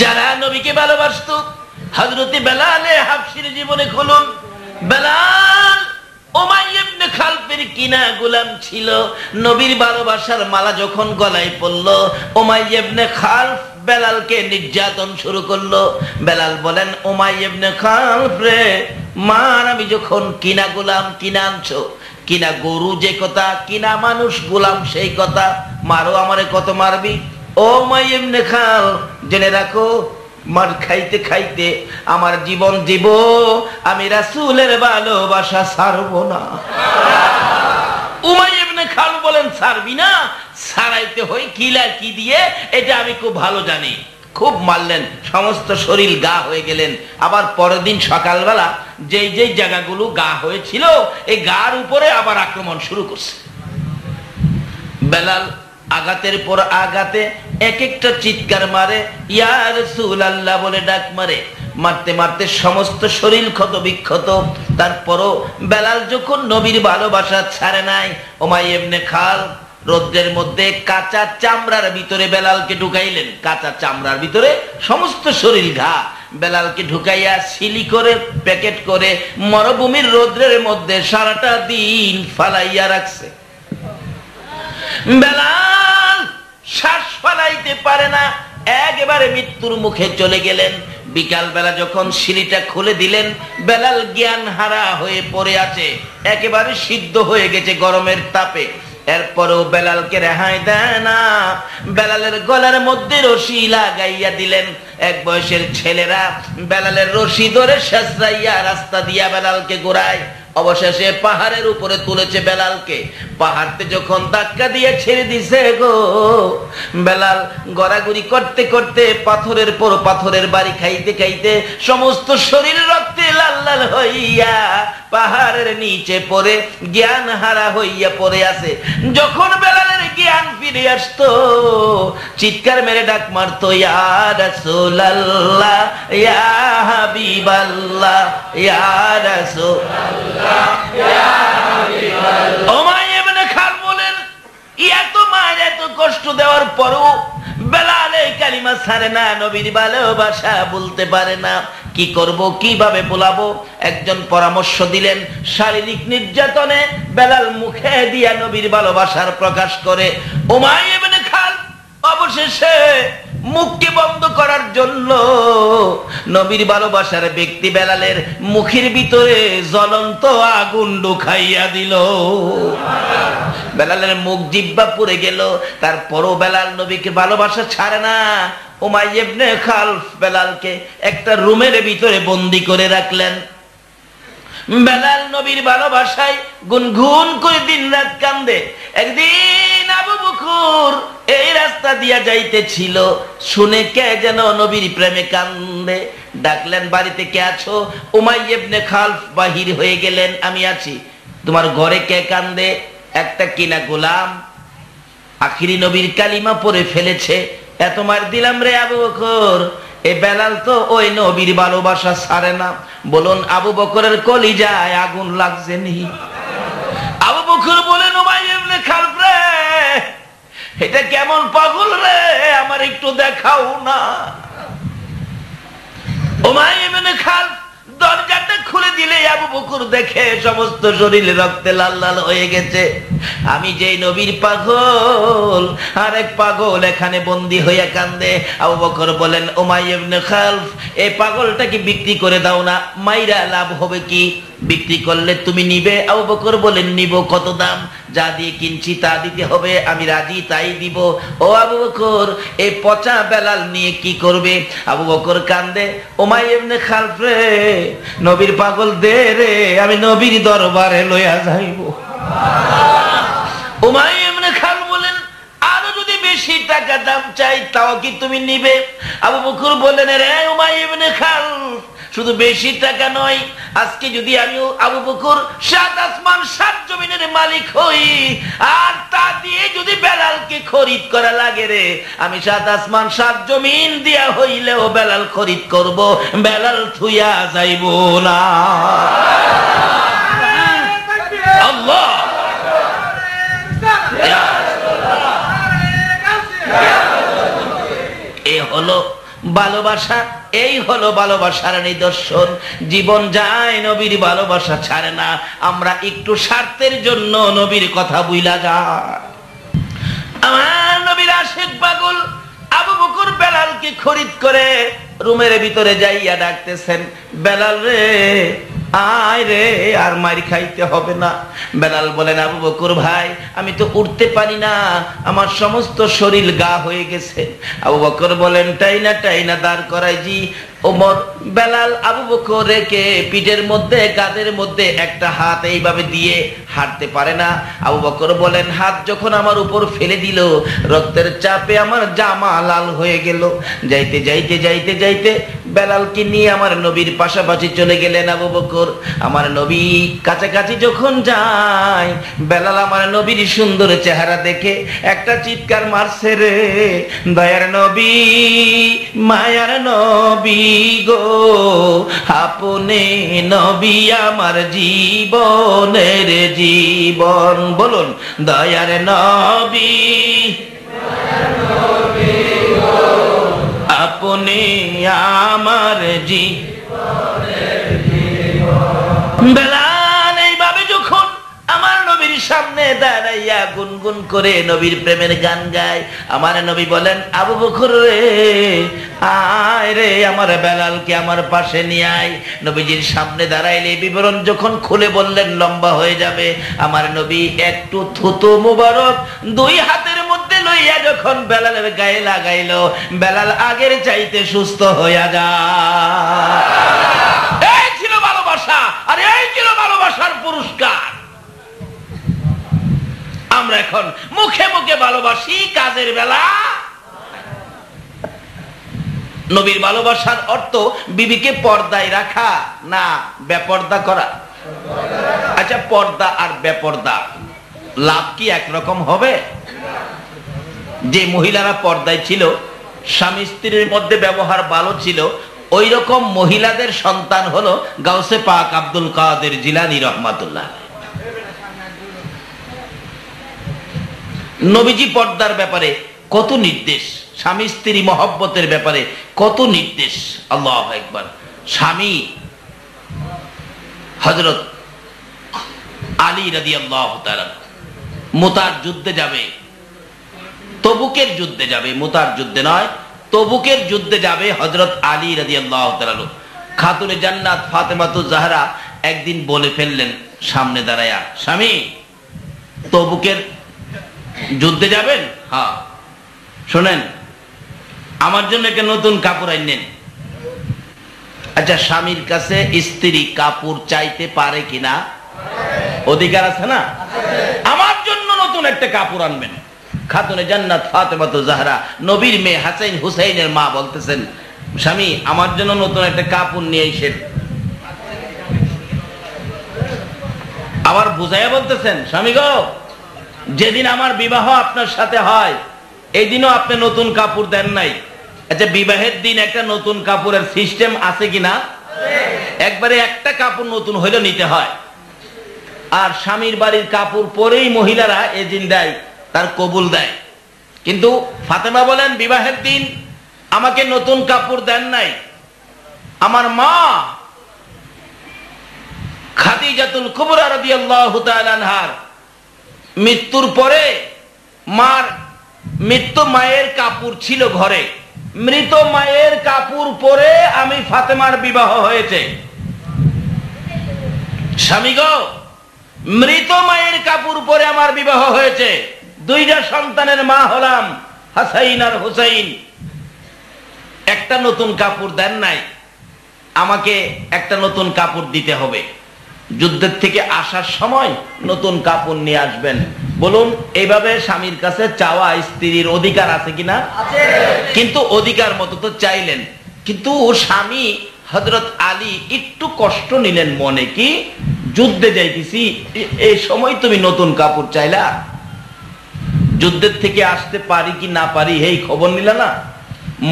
যারা নবীকে ভালোবাসতো, হযরতে বেলালে হাবশির জীবনে খুলুন। বেলাল উমাইয়া ইবনে খালফের কিনা গোলাম ছিল। নবীর ভালোবাসার মালা যখন গলায় পড়ল, উমাইয়া ইবনে খালফ বেলালকে নির্যাতন শুরু করলো। বেলাল বলেন, উমাইয়া ইবনে খালফ রে, মার, আমি যখন কিনা গোলাম, কিনা আনছো, কিনা গরু যে কথা, কিনা মানুষ গোলাম সেই কথা, মারো, আমারে কত মারবি? ও উমাইয়া ইবনে খালফ, জেনে রাখো, মার খাইতে খাইতে আমার জীবন দিব, আমি রাসূলের ভালোবাসা ছাড়বো না। উমাইয়া ইবনে খালফ বলেন, ছাড়বি না? ছাড়াইতে হয় কিলা কি দিয়ে, এটা আমি খুব ভালো জানি। খুব মারলেন, সমস্ত শরীর গা হয়ে গেলেন। আবার পরের দিন সকালবেলা যেই যেই জায়গাগুলো গা হয়েছিল, এই গার উপরে আবার আক্রমণ শুরু করছে। বেলাল আঘাতের পর আঘাতে এক একটা চিৎকার মারে, ইয়া রাসূলুল্লাহ বলে ডাক মারে। মারতে মারতে সমস্ত শরীর ক্ষত বিক্ষত। তারপরও বেলাল যখন নবীর ভালোবাসা ছাড়ে নাই, উমাইয়া ইবনে খালফ রৌদ্রের মধ্যে কাঁচা চামড়ার ভিতরে বেলালকে ঢুকাইলেন। কাঁচা চামড়ার ভিতরে সমস্ত শরীর ঘা, বেলালকে ঢুকাইয়া সিলি করে প্যাকেট করে মরুভূমির রৌদ্রের মধ্যে সারাটা দিন ফালাইয়া রাখছে। বেলাল শ্বাস ফালাইতে পারে না, একেবারে মৃত্যুর মুখে চলে গেলেন। বিকাল বেলা যখন সিলিটা খুলে দিলেন, বেলাল জ্ঞান হারা হয়ে পড়ে আছে, একেবারে সিদ্ধ হয়ে গেছে গরমের তাপে। এরপরেও বেলালকে রেহাই দেয় না। বেলালের গলার মধ্যে রশি লাগাইয়া দিলেন। এক বয়সের ছেলেরা বেলালের রশি ধরে শেষরাইয়া রাস্তা দিয়া বেলালকে ঘোরায়। অবশেষে পাহাড়ের উপরে তুলেছে বেলালকে। পাহাড়তে যখন ধাক্কা দিয়ে ছেড়ে দিছে গো, বেলাল গড়াগড়ি করতে করতে পাথরের পর পাথরের বাড়ি খাইতে খাইতে সমস্ত শরীর রক্তে লাল লাল হইয়া পাহাড়ের নিচে পড়ে জ্ঞান হারা হইয়া পড়ে আছে। যখন বেলালের জ্ঞান ফিরে আসতো, চিৎকার মেরে ডাক মারতো, ইয়া রাসূলুল্লাহ, ইয়া হাবিবাল্লাহ, ইয়া রাসূলুল্লাহ, ইয়া হাবিবাল্লাহ। উমাইয়া ইবনে খালফ বলেন, এত মায়ের এত কষ্ট দেওয়ার পরও বেলাল এই কালিমা ছাড়ে না, নবীর ভালোবাসা বলতে পারে না। কি করব, কিভাবে বলাবো? একজন পরামর্শ দিলেন, শারীরিক নির্যাতনে বেলাল মুখে দিয়া নবীর ভালোবাসার প্রকাশ করে। উমাইয়া ইবনে খালফ অবশেষে মুখকে বন্ধ করার জন্য নবীর ভালোবাসার ব্যক্তি বেলালের মুখের ভিতরে জ্বলন্ত আগুন ঢুকাইয়া দিল। বেলালের মুখ জিহ্বা পুড়ে গেল। তারপরও বেলাল নবীকে ভালোবাসা ছাড়ে না। উমাইয়া ইবনে খালফ বেলালকে একটা রুমের ভিতরে বন্দী করে রাখলেন। বেলাল নবীর ভালোবাসায় গুনগুন করে দিন রাত কান্দে। একদিন আবু বকর এই রাস্তা দিয়া যাইতেছিল, শুনে কে যেন নবীর প্রেমে কান্দে। ডাকলেন, বাড়িতে কে আছো? উমাইয়া ইবনে খালফ বাহির হয়ে গেলেন, আমি আছি। তোমার ঘরে কে কান্দে? একটা কিনা গোলাম আখিরি নবীর কালিমা পড়ে ফেলেছে, এত মার দিলাম রে আবু বকর। এ বেলাল তো ওই নবীর ভালোবাসা ছাড়ে না। বলুন, আবু বকরের কলিজায় আগুন লাগছে নি? আবু বকর বলেন, উমাইয়া ইবনে খালফ রে, এটা কেমন পাগল রে, আমার একটু দেখাও না। উমাইয়া ইবনে খালফ দরজাটা খুলে দিলে আবু বকর দেখে সমস্ত শরীরে রক্তে লাল লাল হয়ে গেছে। আমি যেই নবীর পাগল, আরেক পাগল এখানে বন্দী হইয়া কান্দে। আবু বকর বলেন, উমাইয়া ইবনে খালফ, এই পাগলটাকে বিক্রি করে দাও না, মাইরা লাভ হবে কি? বিক্রি করলে তুমি নিবে? আবু বকর বলেন, নিব। কত দাম? যা দিয়ে কিনছি তা দিতে হবে, আমি রাজি, তাই দিব। ও আবু বকর, এই পচা বেলাল নিয়ে কি করবে? আবু বকর কান্দে, উমাইয়া ইবনে খালফ রে, নবীর পাগল দে রে, আমি নবীর দরবারে লইয়া যাইব। উমাইয়া ইবনে খালফ বলেন, আরো যদি বেশি টাকা দাম চাই তাও কি তুমি নিবে? আবু বকর বলেন, রে উমাইয়া ইবনে খালফ, শুধু বেশি টাকা নয়, আজকে যদি আমি আবু বকর 7 আসমান 7 জমিনের মালিক হই, আর তা দিয়ে যদি বেলালকে খরিদ করা লাগে রে, আমি 7 আসমান 7 জমিন দিয়া হইলেও বেলাল খরিদ করব, বেলাল থুইয়া যাইব না। আল্লাহ, এ হলো ভালোবাসা এই হলো ভালোবাসার নিদর্শন। জীবন যায় নবীর ভালোবাসা ছাড়ে না। আমরা একটু স্বার্থের জন্য নবীর কথা বুইলা যায়। আমার নবীর আশিক পাগল আবু বকর বেলালকে খরিদ করে রুমের ভিতরে যাইয়া ডাকতেছেন, বেলাল রে আয় রে, আর মার খাইতে হবে না। বেলাল বলেন, আবু বকর ভাই আমি তো উঠতে পারি না, আমার সমস্ত শরীর গা হয়ে গেছে। আবু বকর বলেন, টাইনা দাঁড় করাই জি। ওমর বেলাল আবু বকর রেখে পিঠের মধ্যে কাঁধের মধ্যে একটা হাত এইভাবে দিয়ে হাঁটতে পারে না। আবু বকর বলেন, হাত যখন আমার উপর ফেলে দিল, রক্তের চাপে আমার জামা লাল হয়ে গেল। যাইতে যাইতে যাইতে যাইতে বেলালকে নিয়ে আমার নবীর পাশাপাশি চলে গেলেন আবু বকর। আমার নবী কাছাকাছি যখন যায়, বেলাল আমার নবীর সুন্দর চেহারা দেখে একটা চিৎকার মারছে রে, দয়ার নবী মায়ার নবী গো, আপনি নবী আমার জীবনের জীবন। বলুন, দয়ার নবী আপনি আমার জীবনের জীবন। বেলাল এইভাবে যখন আমার নবীর সামনে দাঁড়াইয়া গুনগুন করে নবীর প্রেমের গান গায়, আমার নবী বলেন, আবু বকর রে আয় রে, আমার বেলালকে আমার পাশে নিয়ে আয়। নবীজির সামনে দাঁড়াইলে বিবরণ যখন খুলে বললেন লম্বা হয়ে যাবে, আমার নবী একটু থুতু মুবারক দুই হাতের মধ্যে লইয়া যখন বেলালের গায়ে লাগাইল, বেলাল আগের চাইতে সুস্থ হইয়া যায়। এই ছিল ভালোবাসা, আর এই ছিল ভালোবাসার পুরস্কার। আমরা এখন মুখে মুখে ভালোবাসি, কাজের বেলা। নবীর ভালোবাসার অর্থ বিবিকে পর্দায় রাখা না বেপর্দা করা? আচ্ছা, পর্দা আর বেপর্দা লাভ কি একরকম হবে? যে মহিলারা পর্দায় ছিল, স্বামী স্ত্রীর মধ্যে ব্যবহার ভালো ছিল, ওই রকম মহিলাদের সন্তান হলো গাউসে পাক আব্দুল কাদের জিলানী রহমাতুল্লাহ। নবীজি পর্দার ব্যাপারে কত নির্দেশ, স্বামী স্ত্রী মহব্বতের ব্যাপারে কত নির্দেশ। আল্লাহু আকবার। স্বামী হযরত আলী রাদিয়াল্লাহু তাআলা মুতার যুদ্ধে যাবে, তবুকের যুদ্ধে যাবে, মুতার যুদ্ধে নয়, তবুকের যুদ্ধে যাবে হযরত আলী রাদিয়াল্লাহু তাআলা। খাতুনে জান্নাত ফাতেমাতুজ জাহরা একদিন বলে ফেললেন সামনে দাঁড়ায়া, স্বামী তবুকের যুদ্ধে যাবেন? হ্যাঁ। শোনেন, আমার জন্য একটা নতুন কাপড় আনেন। আচ্ছা, স্বামীর কাছে স্ত্রী কাপড় চাইতে পারে কিনা? অধিকার আছে না? আমার জন্য নতুন একটা কাপড় আনবেন। খাতুনে জান্নাত ফাতেমাতুজ জাহরা, নবীর মেয়ে হাসান হুসাইনের মা বলতেছেন, স্বামী আমার জন্য নতুন একটা কাপড় নিয়ে এসেন। আবার বুঝাইয়া বলতেছেন, স্বামী গো, যেদিন আমার বিবাহ আপনার সাথে হয় এই দিনও আপনি নতুন কাপড় দেন নাই। আচ্ছা, বিবাহের দিন একটা নতুন কাপড়ের সিস্টেম আছে কিনা? একবারে একটা কাপড় নতুন হইলে নিতে হয়। আর স্বামীর বাড়ির কাপড় পরেই মহিলারা এদিন দেয়, তার কবুল দেয়। কিন্তু ফাতেমা বলেন, বিবাহের দিন আমাকে নতুন কাপড় দেন নাই। আমার মা খাদিজাতুল কুবরা রাদিয়াল্লাহু তাআলা আনহার মৃত্যুর পরে মৃত্যু মায়ের কাপড় ছিল ঘরে, মৃত মায়ের কাপড় পরে আমি ফাতেমার বিবাহ হয়েছে। স্বামী গো, মৃত মায়ের কাপড় পরে আমার বিবাহ হয়েছে। দুইটা সন্তানের মা হলাম, হাসাইন আর হুসাইন। একটা নতুন কাপড় দেন নাই, আমাকে একটা নতুন কাপড় দিতে হবে। যুদ্ধের থেকে আসার সময় নতুন কাপড় নিয়ে আসবেন। বলুন, এইভাবে স্বামীর কাছে চাওয়া স্ত্রীর অধিকার আছে কিনা? কিন্তু অধিকার মতো তো চাইলেন, কিন্তু স্বামী হযরত আলী একটু কষ্ট নিলেন মনে, কি যুদ্ধে যাইতেছি, এই সময় তুমি নতুন কাপড় চাইলা, যুদ্ধের থেকে আসতে পারি কি না পারি এই খবর নিলা না,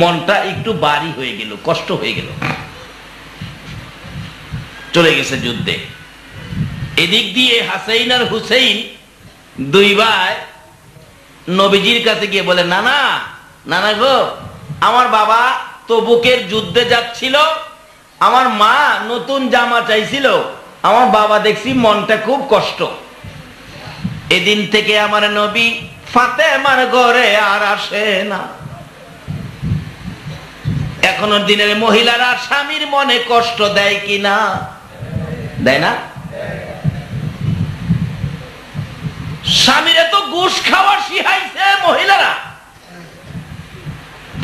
মনটা একটু ভারী হয়ে গেল, কষ্ট হয়ে গেল। চলে গেছে যুদ্ধে। এদিক দিয়ে হাসাইন আর হুসাইন দুই ভাই নবীজির কাছে গিয়ে বলে, নানা নানা গো, আমার বাবা তবুকের যুদ্ধে যাচ্ছিল, আমার মা নতুন জামা চাইছিল, আমার বাবা দেখছি মনটা খুব কষ্ট। এদিন থেকে আমার নবী ফাতেমার ঘরে আর আসে না। এখনো দিনের মহিলারা স্বামীর মনে কষ্ট দেয় কিনা? দেয় না? স্বামীরা তো ঘুষ খাওয়া শিখাইছে মহিলারা।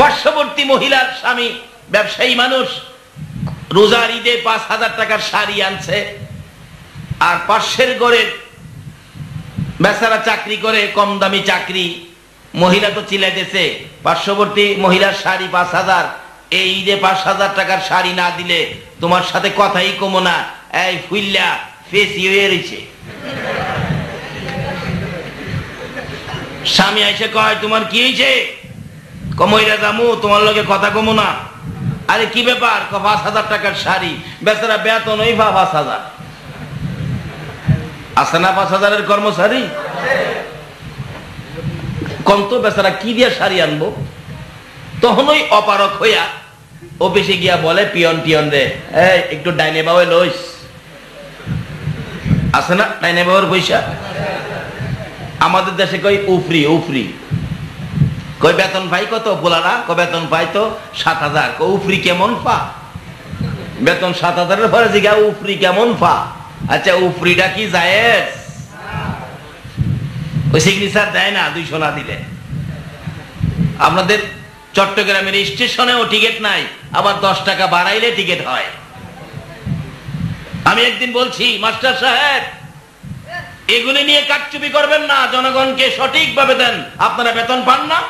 পার্শ্ববর্তী মহিলার স্বামী ব্যবসায়ী মানুষ, রোজার ঈদে 5,000 টাকার শাড়ি আনছে, আর পাশের ঘরের বেচারা চাকরি করে, কম দামি চাকরি। মহিলা তো চিল্লাইতেছে, পার্শ্ববর্তী মহিলার শাড়ি 5,000, এই ঈদে 5,000 টাকার শাড়ি না দিলে তোমার সাথে কথাই কমো না, এই ফুইল্লা ফেসি হয়ে রয়েছে। স্বামী আইসে কয়, তোমার কি হয়েছে? কমইরা দামু, তোমার লগে কথা কমো না। আরে কি ব্যাপার? 5,000 টাকার শাড়ি, বেচারা বেতন ওই 5,000 আছে না? 5,000-এর কর্মচারী কন্ত বেচারা কি দিয়ে শাড়ি আনবো? তখন ওই অপারক হইয়া অফিসে গিয়া বলে পিয়ন টিয়ন রে, একটু ডাইনে বাউে লইস। আছে না ডাইনে বাউের পয়সা? আমাদের দেশে কই উফরি উফরি। কই বেতন পাই কত? বলারা কই বেতন পাই তো 7,000। কই উফরি কেমন পা? বেতন 7,000-এর পরে জিগা উফরি কেমন পা? আচ্ছা উফরিটা কি জায়েজ? ওই সিগনেচার দেয় না 200 না দিলে। আপনাদের চট্টগ্রামের স্টেশনেও টিকিট নাই, আবার 10 টাকা বাড়াইলে টিকিট হয়। আমি একদিন বলছি, মাস্টার সাহেব এগুলি নিয়ে কারচুপি করবেন না, জনগণকে সঠিকভাবে দেন, আপনারা বেতন পান না।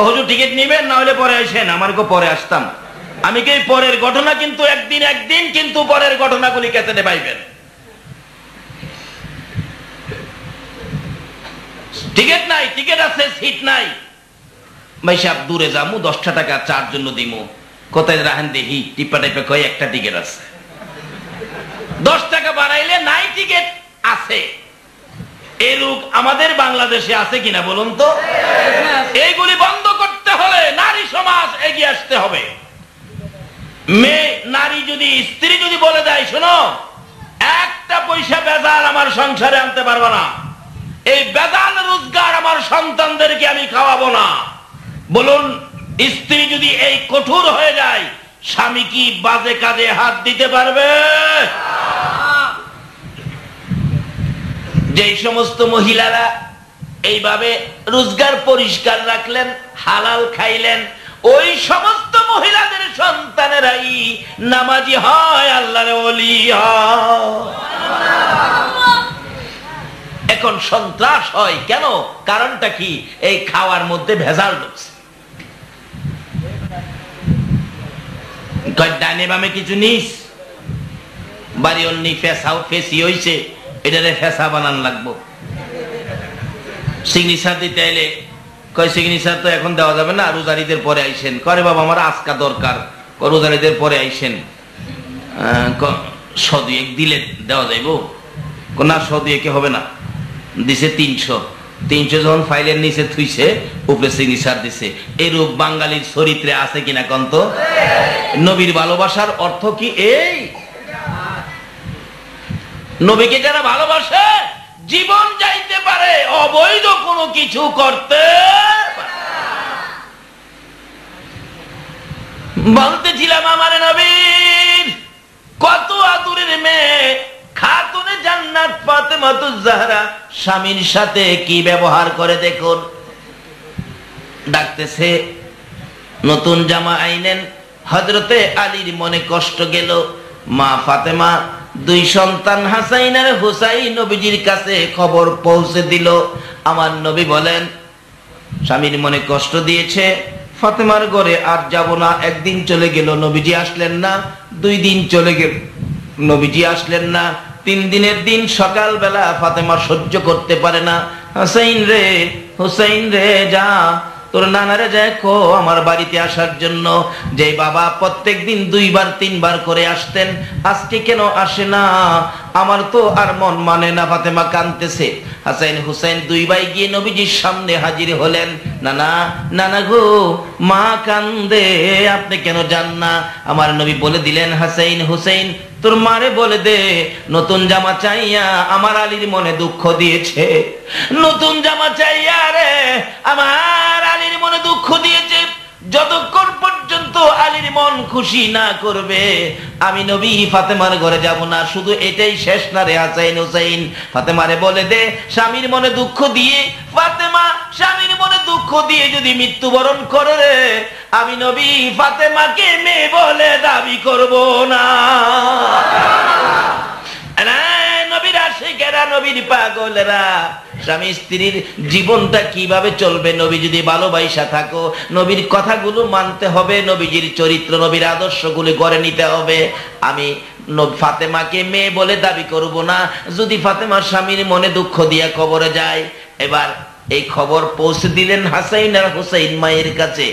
হুজুর টিকিট নিবেন, না হলে পরে আসেন। আমার পরে আসতাম আমি, কি পরের ঘটনা কিন্তু একদিন কিন্তু পরের ঘটনাগুলি ক্যাসেটে পাইবেন। টিকিট নাই, টিকিট আছে, সিট নাই। ভাই সাহেব দূরে যামু, 10 টাকা চার জন্য দিমু। কোথায় রাহেন দেখি, টিপা টিপা কই একটা টিকিট আছে। 10 টাকা বাড়াইলে নাই টিকিট আছে। এরূপ আমাদের বাংলাদেশে আছে কিনা বলুন তো? এইগুলি বন্ধ করতে হলে নারী সমাজ এগিয়ে আসতে হবে। মেয়ে নারী যদি, স্ত্রী যদি বলে দেয়, শোনো একটা পয়সা বেজাল আমার সংসারে আনতে পারবো না, এই বেজাল রোজগার আমার সন্তানদেরকে আমি খাওয়াবো না, বলুন স্ত্রী যদি এই কঠোর হয়ে যায়, স্বামী কি বাজে কাজে হাত দিতে পারবে? যে সমস্ত মহিলারা এইভাবে রোজগার পরিষ্কার রাখলেন, হালাল খাইলেন, ওই সমস্ত মহিলাদের সন্তানেরাই নামাজি হয়, আল্লাহর ওলি হয়। এখন সন্ত্রাস হয় কেন? কারণটা কি? এই খাওয়ার মধ্যে ভেজাল ঢুকছে। ডাইনে বামে কিছু নিস, বাড়ি অন্যি ফেসাও ফেসি হইছে, এটারে ফেসা বানান লাগবো। সিগনেচার দিতে এলে কয় সিগনেচার তো এখন দেওয়া যাবে না, রোজারিদের পরে আইসেন। করে বাবা আমার আজকা দরকার, রোজারিদের পরে আইসেন, 100 দিলে দেওয়া যাইব না? 100 হবে না, দিছে 300 যখন ফাইলের নিচে থুইছে, উপরে সিগনেচার দিছে। এরূপ বাঙালির চরিত্রে আছে কিনা কন্ত? নবীর ভালোবাসার অর্থ কি এই? নবীকে যারা ভালোবাসে জীবন যাইতে পারে, অবৈধ কোনো কিছু করতে বলতেছিলাম আমার নবীর কত আদরের মেয়ে খাতুনে জান্নাত ফাতেমাতুজ জাহরা স্বামীর সাথে কি ব্যবহার করে দেখুন। ডাকতেছে, নতুন জামা আইনেন। হযরতে আলীর মনে কষ্ট গেল। মা ফাতেমা 2 সন্তান হাসাইন আর হুসাইন নবীজির কাছে খবর পৌঁছে দিল। আমার নবী বলেন, স্বামীর মনে কষ্ট দিয়েছে, ফাতেমার ঘরে আর যাব না। একদিন চলে গেল, নবীজি আসলেন না। 2 দিন চলে গেল, নবীজি আসলেন না। 3 দিনের দিন সকালবেলা ফাতেমা সহ্য করতে পারে না, হুসাইন রে যা তোর নানারে যায় কো আমার বাড়িতে আসার জন্য। যে বাবা প্রত্যেকদিন 2 বার 3 বার করে আসতেন, আজকে কেন আসে না? আমার তো আর মন মানে না। ফাতেমা কাঁদতেছে। হাসাইন হুসাইন 2 ভাই গিয়ে নবীজির সামনে হাজির হলেন। নানা, নানা গো, মা কান্দে, আপনি কেন যান না? আমার নবী বলে দিলেন, হাসাইন হুসাইন তোর মারে বলে দে, নতুন জামা চাইয়া আমার আলীর মনে দুঃখ দিয়েছে। নতুন জামা চাইয়া রে আমার আলীর মনে দুঃখ দিয়েছে। যতক্ষণ পর্যন্ত আলীর মন খুশি না করবে আমি নবী ফাতেমার ঘরে যাব না। শুধু এটাই শেষ না রে হাসাইন হুসাইন, ফাতেমারে বলে দে স্বামীর মনে দুঃখ দিয়ে, ফাতেমা স্বামীর মনে দুঃখ দিয়ে যদি মৃত্যুবরণ করে রে, আমি নবী ফাতেমাকে মেয়ে বলে দাবি করব না। নবীর আশিকেরা, নবীর পাগলেরা, স্বামী স্ত্রীর জীবনটা কিভাবে চলবে? নবী যদি ভালোবাসা থাকো, নবীর কথাগুলো মানতে হবে, নবীজির চরিত্র, নবীর আদর্শগুলো গড়ে নিতে হবে। আমি ফাতেমাকে মেয়ে বলে দাবি করব না যদি ফাতেমার স্বামীর মনে দুঃখ দিয়া কবরে যায়। এবার এই খবর পৌঁছে দিলেন হাসাইন আর হুসাইন মায়ের কাছে।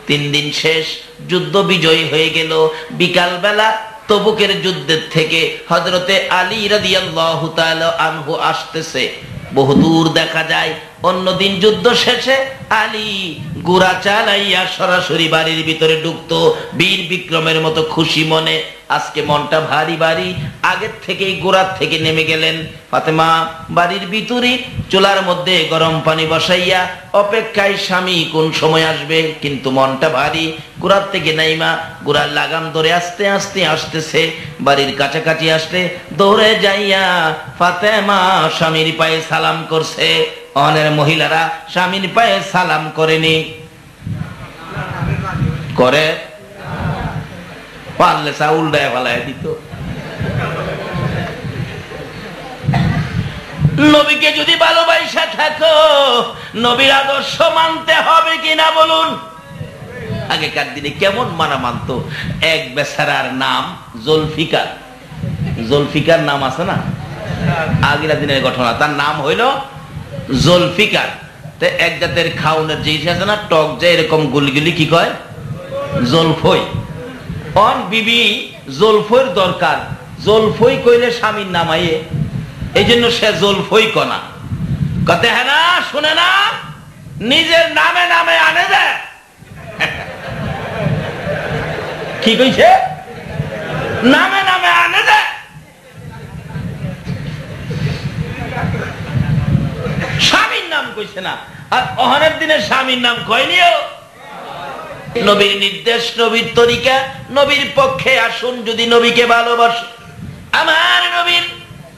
3 দিন শেষ, যুদ্ধ বিজয়ী হয়ে গেল। বিকাল বেলা তবুকের যুদ্ধের থেকে হযরতে আলী রাদিয়াল্লাহু তাআলা আনহু আসতেছে। বহুদূর দেখা যায়। অন্যদিন যুদ্ধ শেষে আলী ঘোড়া চালাইয়া সরাসরি বাড়ির ভিতরে ঢুকতো বীর বিক্রমের মতো খুশি মনে। আজকে মনটা ভারী ভারী, আগের থেকেই ঘোড়ার থেকে নেমে গেলেন। ফাতেমা বাড়ির ভিতরে চুলার মধ্যে গরম পানি বসাইয়া অপেক্ষায় স্বামী কোন সময় আসবে, কিন্তু মনটা ভারী। ঘোড়ার থেকে নাইমা ঘোড়ার লাগাম ধরে আস্তে আস্তে আসতেছে। বাড়ির কাছাকাছি আসলে দৌড়ে যাইয়া ফাতেমা স্বামীর পায়ে সালাম করছে। অনেক মহিলারা স্বামীর পায়ে সালাম করেনি, করে পারলে চা উল্টায় ফেলায় দিত। নবীকে যদি ভালোবাসা থাকো, নবীর আদর্শ মানতে হবে কিনা বলুন? আগেকার দিনে কেমন মানা মানত? এক বেচারার নাম জুলফিকার। জুলফিকার নাম আছে না, আগের দিনের ঘটনা। তার নাম হইল জুলফিকার। এক জাতের খাউনের জিনিস আছে না, টক যায় এরকম গুলগুলি, কি কয়? জলফই। অন বিবি জলফইর দরকার। জলফই কইলে স্বামীর নামাইয়ে, এই জন্য সে জলফই কনা কতে। হ্যাঁ না, শুনে না, নিজের নামে নামে আনে দেয়। কি কইছে? নামে নামে আনে দেয়। স্বামীর নাম কইছে না, আর অহনের দিনে স্বামীর নাম কয়নিও। নবীর নির্দেশ, নবীর তরিকা, নবীর পক্ষে আসুন যদি নবীকে ভালোবাসো। আমার নবীর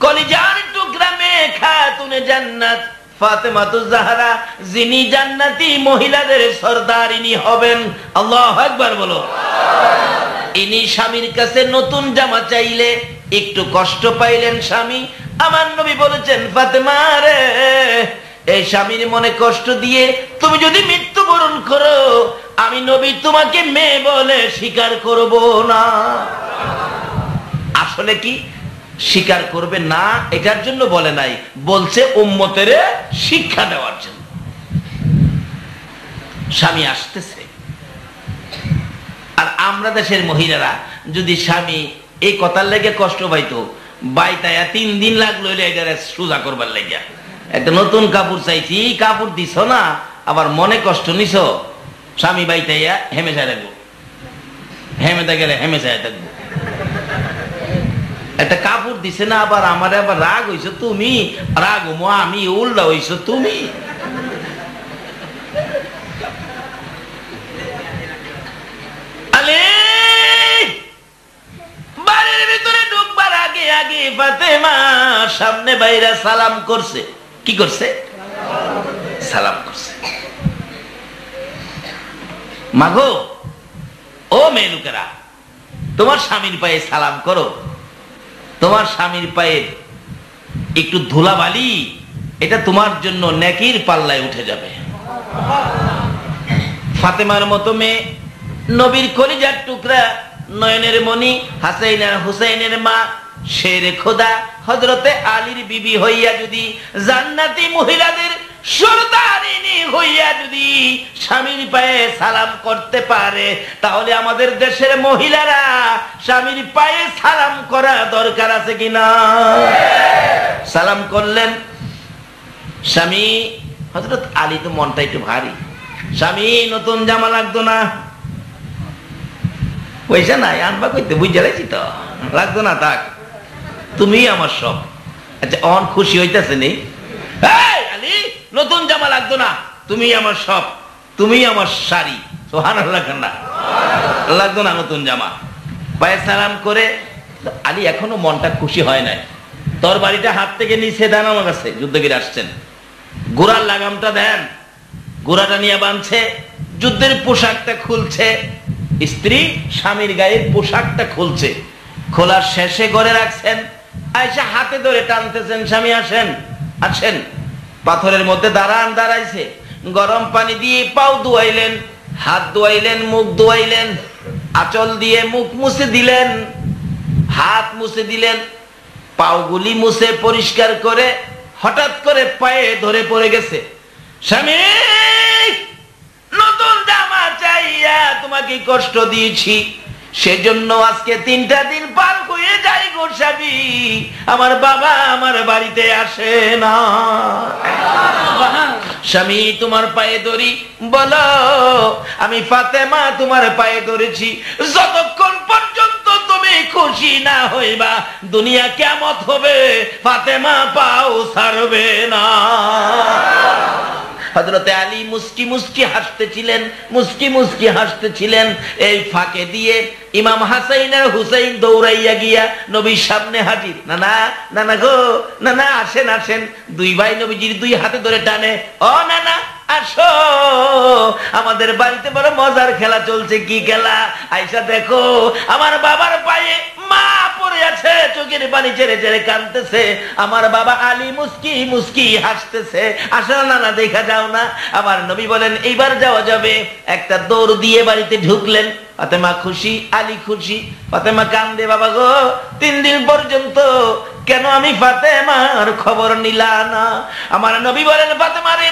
কলিজার টুকরা মেয়ে খাতুনে জান্নাত ফাতেমাতুজ জাহরা, যিনি জান্নাতি মহিলাদের সরদারিনী হবেন। আল্লাহু আকবার বলো। ইনি স্বামীর কাছে নতুন জামা চাইলে একটু কষ্ট পাইলেন স্বামী। আমার নবী বলেছেন, ফাতেমা রে, এই স্বামীর মনে কষ্ট দিয়ে তুমি যদি মৃত্যুবরণ করো, আমি নবী তোমাকে মেয়ে বলে স্বীকার করব না। আসলে কি স্বীকার করবে না এটার জন্য বলে নাই, বলছে উম্মতের শিক্ষা দেওয়ার জন্য। স্বামী আসতেছে, আর আমরা দেশের মহিলারা যদি স্বামী এই কথার লেগে কষ্ট পাইতো, বাইতায়া 3 দিন লাগলো এটারে সোজা করবার লেগে। একটা নতুন কাপড় চাইছি, কাপড় দিছ না, আবার মনে কষ্ট নিছ, স্বামী বাইতাইয়া হেমেশায় রাখবো, হেমেতে গেলে হেমেশায় থাকবো। একটা কাপড় দিছে না, আবার আমার আবার রাগ হইছো তুমি, রাগ আমি, উল্টা হইছো তুমি। বাড়ির ভিতরে ঢুকবার আগে আগে ফাতেমা সামনে বাইরে সালাম করছে। কি করছে? সালাম করছে। মাগো, ও মেয়ে লোকেরা, তোমার স্বামীর পায়ে সালাম করো। তোমার স্বামীর পায়ে একটু ধুলাবালি, এটা তোমার জন্য নেকির পাল্লায় উঠে যাবে। ফাতেমার মতো মেয়ে, নবীর কলিজার টুকরা, নয়নের মণি, হাসাইন আর হুসাইনের মা, শেরে খোদা হযরতে আলীর বিবি হইয়া যদি জান্নাতি মহিলাদের সরদারিনী হইয়া যদি স্বামীর পায়ে সালাম করতে পারে, তাহলে আমাদের দেশের মহিলারা স্বামীর পায়ে সালাম করা দরকার আছে কিনা? সালাম করলেন স্বামী। হযরত আলী তো মনটা একটু ভারী। স্বামী নতুন জামা লাগতো না? পয়সা নাই আনবা কইতে, বুঝে লাইছি তো, লাগতো না, থাক, তুমি আমার সব। আচ্ছা অন খুশি হইতেছে নেই? আলী নতুন জামা লাগতো না, তুমি আমার সব, তুমি আমার শাড়ি। সুবহানাল্লাহ, লাগতো না নতুন জামা। পায়ে সালাম করে আলী এখনো মনটা খুশি হয় নাই। তোর বাড়িটা হাত থেকে নিচে দেন আমার কাছে, যুদ্ধগিরি আসছেন, ঘোড়ার লাগামটা দেন। ঘোড়াটা নিয়ে বাঁধছে, যুদ্ধের পোশাকটা খুলছে, স্ত্রী স্বামীর গায়ের পোশাকটা খুলছে, খোলার শেষে ঘরে রাখছেন। আয়সা হাতে ধরে টানতেছেন, স্বামী আসেন আসেন। পাথরের মধ্যে দাঁড়াইছে, গরম পানি দিয়ে পাও ধুয়াইলেন, হাত ধুয়াইলেন, মুখ ধুয়াইলেন, আঁচল দিয়ে মুখ মুছে দিলেন, হাত মুছে দিলেন, পাওগুলি মুছে পরিষ্কার করে হঠাৎ করে পায়ে ধরে পড়ে গেছে। স্বামী নতুন জামা চাইয়া তোমাকে কষ্ট দিয়েছি, সেজন্য আজকে 3টা দিন পার হয়ে যাই গো স্বামী, আমার বাবা আমার বাড়িতে আসে না। স্বামী তোমার পায়ে ধরি, বলো আমি ফাতেমা তোমার পায়ে ধরেছি, যতক্ষণ পর্যন্ত তুমি খুশি না হইবা দুনিয়া কিয়ামত হবে, ফাতেমা পাও ছাড়বে না। হযরতে আলী মুস্কি মুস্কি হাসতেছিলেন, মুস্কি মুস্কি হাসতেছিলেন। এই ফাঁকে দিয়ে ইমাম হাসাইন আর হুসাইন দৌড়াইয়া গিয়া নবীর সামনে হাজির। নানা নানা গো, নানা আসেন আসেন। দুই ভাই নবীজির দুই হাতে ধরে টানে, ও নানা আসো, আমাদের বাড়িতে বড় মজার খেলা চলছে। কি খেলা? আইসা দেখো আমার বাবার পায়ে মা পড়ে আছে, চোখের পানি ছেড়ে ছেড়ে কাঁদতেছে, আমার বাবা আলী মুস্কি মুস্কি হাসতেছে। আসো নানা দেখা যাও না। আমার নবী বলেন এইবার যাওয়া যাবে। একটা দৌড় দিয়ে বাড়িতে ঢুকলেন। ফাতেমা খুশি, আলী খুশি। ফাতেমা কান্দে, বাবা গো 3 দিন পর্যন্ত কেন আমি ফাতেমার খবর নিলা না? আমার নবী বলেন ফাতেমা রে,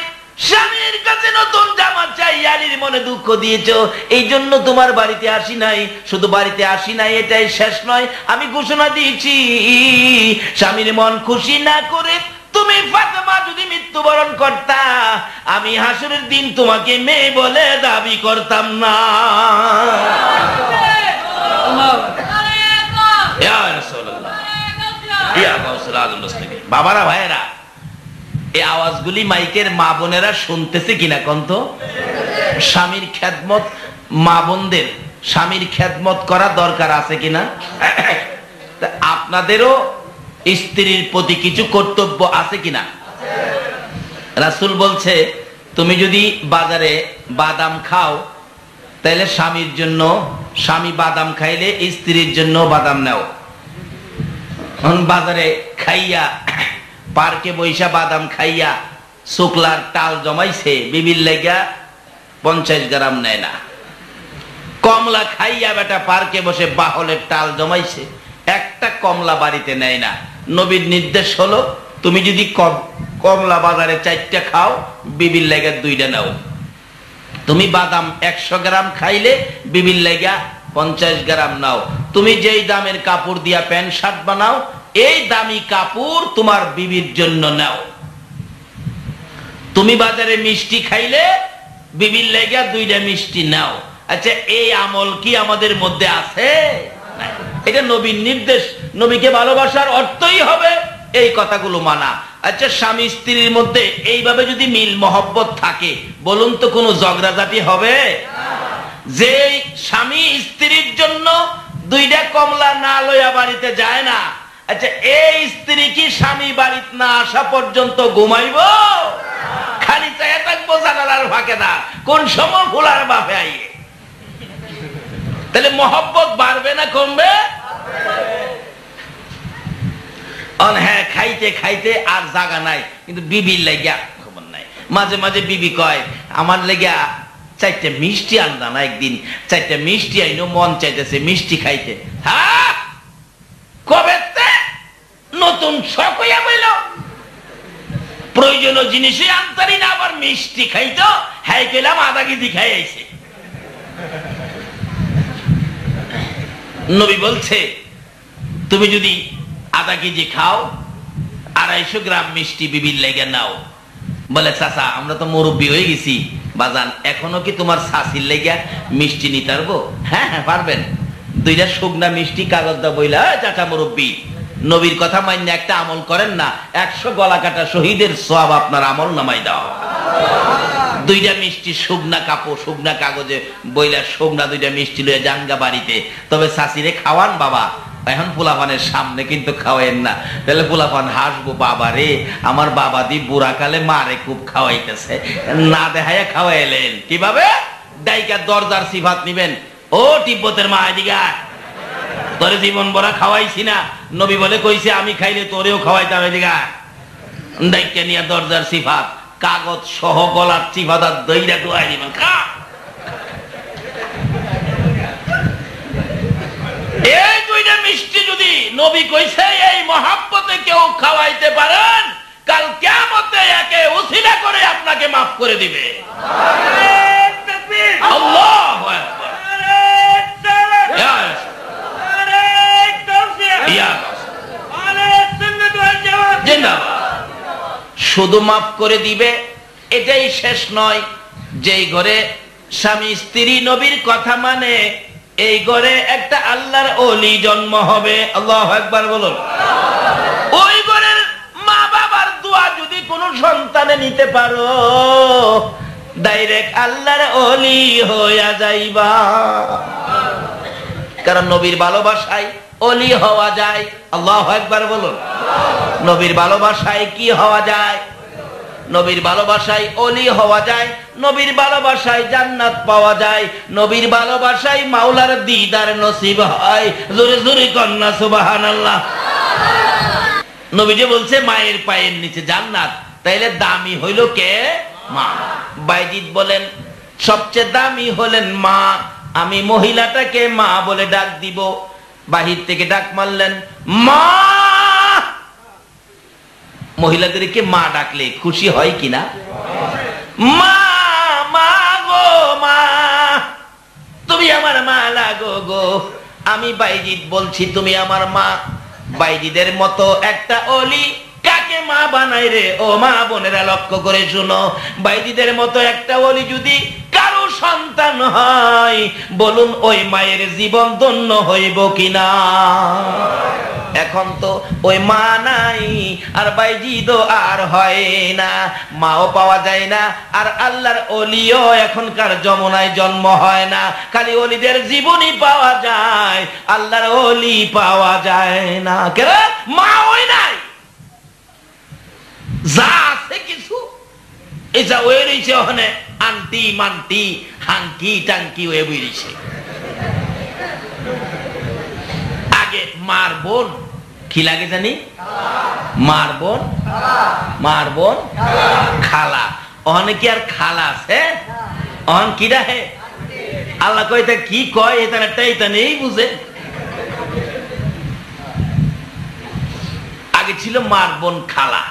স্বামীর কাছে নতুন জামা চাই, আলীর মনে দুঃখ দিয়েছো, এই জন্য তোমার বাড়িতে আসি নাই। শুধু বাড়িতে আসি নাই এটাই শেষ নয়, আমি ঘোষণা দিয়েছি স্বামীর মন খুশি না করে তুমি ফাতেমা যদি মৃত্যুবরণ করতা, আমি হাসরের দিন তোমাকে মেয়ে বলে দাবি করতাম না। বাবারা ভাইয়েরা, এই আওয়াজগুলি মাইকের মা বোনেরা শুনতেছে কিনা কন্ত? স্বামীর খেদমত, মা বোনদের স্বামীর খেদমত করা দরকার আছে কিনা? আপনাদেরও স্ত্রীর প্রতি কিছু কর্তব্য আছে কিনা? রাসূল বলছে তুমি যদি বাজারে বাদাম খাও, তাহলে স্বামীর জন্য, স্বামী বাদাম খাইলে স্ত্রীর জন্য বাদাম নাও। বাজারে খাইয়া, পার্কে বৈশা বাদাম খাইয়া শুক্লার টাল জমাইছে, বিবির লেগা 50 গ্রাম নেয় না। কমলা খাইয়া বেটা পার্কে বসে বাহলের টাল জমাইছে, একটা কমলা বাড়িতে নেয় না। নবীর নির্দেশ হলো তুমি যদি কমলা বাজারে 4টা খাও, বিবির লেগা 2টা নাও। তুমি বাদাম 100 গ্রাম খাইলে বিবির লেগা 50 গ্রাম নাও। তুমি যেই দামের কাপড় দিয়া প্যান্ট শার্ট বানাও, এই দামি কাপড় তোমার বিবির জন্য নাও। তুমি বাজারে মিষ্টি খাইলে বিবির লেগা 2টা মিষ্টি নাও। আচ্ছা এই আমল কি আমাদের মধ্যে আছে? এটা নবীর নির্দেশ। নবীকে ভালোবাসার অর্থই হবে এই কথাগুলো মানা। আচ্ছা স্বামী স্ত্রীর মধ্যে এইভাবে যদি মিল মহব্বত থাকে, বলুন তো কোনো ঝগড়াঝাটি হবে? যে স্বামী স্ত্রীর জন্য 2টা কমলা না লইয়া বাড়িতে যায় না, আচ্ছা এই স্ত্রী কি স্বামী বাড়িতে না আসা পর্যন্ত ঘুমাইব? খালি চাইয়া থাকবো জানালার ফাঁকে না, কোন সময় ফুলার বাপে আইয়ে? তাহলে মহব্বত বাড়বে না কমবে? হ্যাঁ, খাইতে খাইতে আর জাগা নাই, কিন্তু বিবির লাগিয়া খবর নাই। মাঝে মাঝে বিবি কয় আমার লেগা 4টা মিষ্টি আনবা না, একদিন 4টা মিষ্টি আইনো, মন চাইতেছে মিষ্টি খাইতে। হ্যাঁ, কবে নতুন শখ হইয়া বইল প্রয়োজনীয় জিনিসই আনতারি না, আবার মিষ্টি খাইতো, হ্যাঁ কইলাম আধা কেজি খাই আইছে। নবী বলছে তুমি যদি আধা কেজি খাও 250 গ্রাম মিষ্টি বিবির লেগে নাও। বলে চাচা আমরা তো মুরব্বী হয়ে গেছি বাজান, এখনো কি তোমার শাশির লেগে মিষ্টি নিতে পারবো? হ্যাঁ হ্যাঁ পারবেন। 2টা শুকনা মিষ্টি কাগজ দা বইলা, চাচা মুরব্বী নবীর কথা মান্য একটা আমল করেন না, 100 গলা কাটা শহীদের সওয়াব আপনার আমল নামাই দাও। 2টা মিষ্টি শুকনা কাপড় শুকনা কাগজে বইলা শুকনা 2টা মিষ্টি লয়ে জানগা বাড়িতে, তবে শাশিরে খাওয়ান বাবা, এখন পোলাপানের সামনে কিন্তু খাওয়াইন না, তাহলে পোলাপান হাসবো, বাবা রে আমার বাবা দি বুড়া কালে মারে খুব খাওয়াইতেছে, না দেখাইয়া খাওয়াইলেন। কিভাবে? ডাইকা দরজার সিফাত নিবেন, ও তিব্বতের মা এদিকে তোরে জীবন ভরা খাওয়াইছি না, নবী বলে কইছে আমি খাইলে তোরেও খাওয়াইতাম, এদিকে ডাইকা নিয়ে দরজার সিফাত কাগজ সহ গলার সিফাত আর দইরা দোয়াই দিবেন, খা। এই 2টা মিষ্টি যদি নবী কইছে এই মহাব্বতে কেউ খাওয়াইতে পারেন, কাল কিয়ামতে একে উসিলা করে আপনাকে মাফ করে দিবে। আল্লাহু আকবার। শুধু মাফ করে দিবে এটাই শেষ নয়, যেই ঘরে স্বামী স্ত্রী নবীর কথা মানে এই ঘরে একটা আল্লাহর ওলি জন্ম হবে। আল্লাহু আকবার বলুন। ওই ঘরের মা বাবার দোয়া যদি কোনো সন্তানে নিতে পারো, ডাইরেক্ট আল্লাহর ওলি হইয়া যাইবা। কারণ নবীর ভালোবাসায় ওলি হওয়া যায়। আল্লাহু আকবার বলুন। নবীর ভালোবাসায় কি হওয়া যায়? নবীর ভালোবাসায় ওলি হওয়া যায়, নবীর ভালোবাসায় জান্নাত পাওয়া যায়, নবীর ভালোবাসায় মাওলার দিদার নসিব হয়। জোরে জোরে কন্যা সুবহানাল্লাহ। নবী যে বলছে মায়ের পায়ের নিচে জান্নাত, তাইলে দামি হইল কে? মা। বাইজিদ বলেন সবচেয়ে দামি হলেন মা, আমি মহিলাটাকে মা বলে ডাক দিব। বাহির থেকে ডাক মারলেন মা। মহিলাদেরকে মা ডাকলে খুশি হয় কিনা? মা মা গো মা, তুমি আমার মা লাগো গো। আমি বাইজিদ বলছি তুমি আমার মা। বাইজিদের মতো একটা অলি কাকে মা বানাই রে? ও মা বোনেরা লক্ষ্য করে শুনো, বাইজিদের মতো একটা অলি যদি কারো সন্তান হয়, বলুন ওই মায়ের জীবন ধন্য হইব কিনা? এখন তো ওই মা নাই, আর বাইজিদও আর হয় না, মাও পাওয়া যায় না, আর আল্লাহর ওলিও এখনকার যমুনায় জন্ম হয় না। খালি ওলিদের জীবনই পাওয়া যায়, আল্লাহর ওলি পাওয়া যায় না। কেন? মা ওই নাই, যা আছে কিছু এটা ওই রয়েছে ওখানে, আন্টি মান্টি হাঙ্কি টাঙ্কি ওয়ে বেরিয়েছে। আগে মার বোন কি লাগে জানি? মার বোন, মার বোন খালা। ওখানে কি আর খালা আছে? অহন কি রাহে? আল্লাহ কয় তা কি কয় এটা নেই বুঝে। আগে ছিল মার বোন খালা।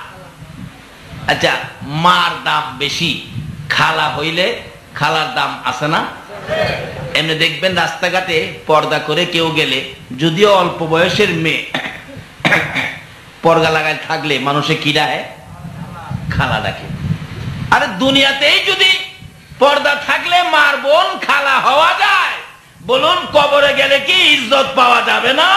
আচ্ছা, মার দাম বেশি, খালা হইলে খালার দাম আছে না? এমনি দেখবেন রাস্তাঘাটে পর্দা করে কেউ গেলে, যদিও অল্প বয়সের মেয়ে, পর্দা লাগায় থাকলে মানুষে কি ডাকে? খালা ডাকে। আরে দুনিয়াতেই যদি পর্দা থাকলে মার বোন খালা হওয়া যায়, বলুন কবরে গেলে কি ইজ্জত পাওয়া যাবে না?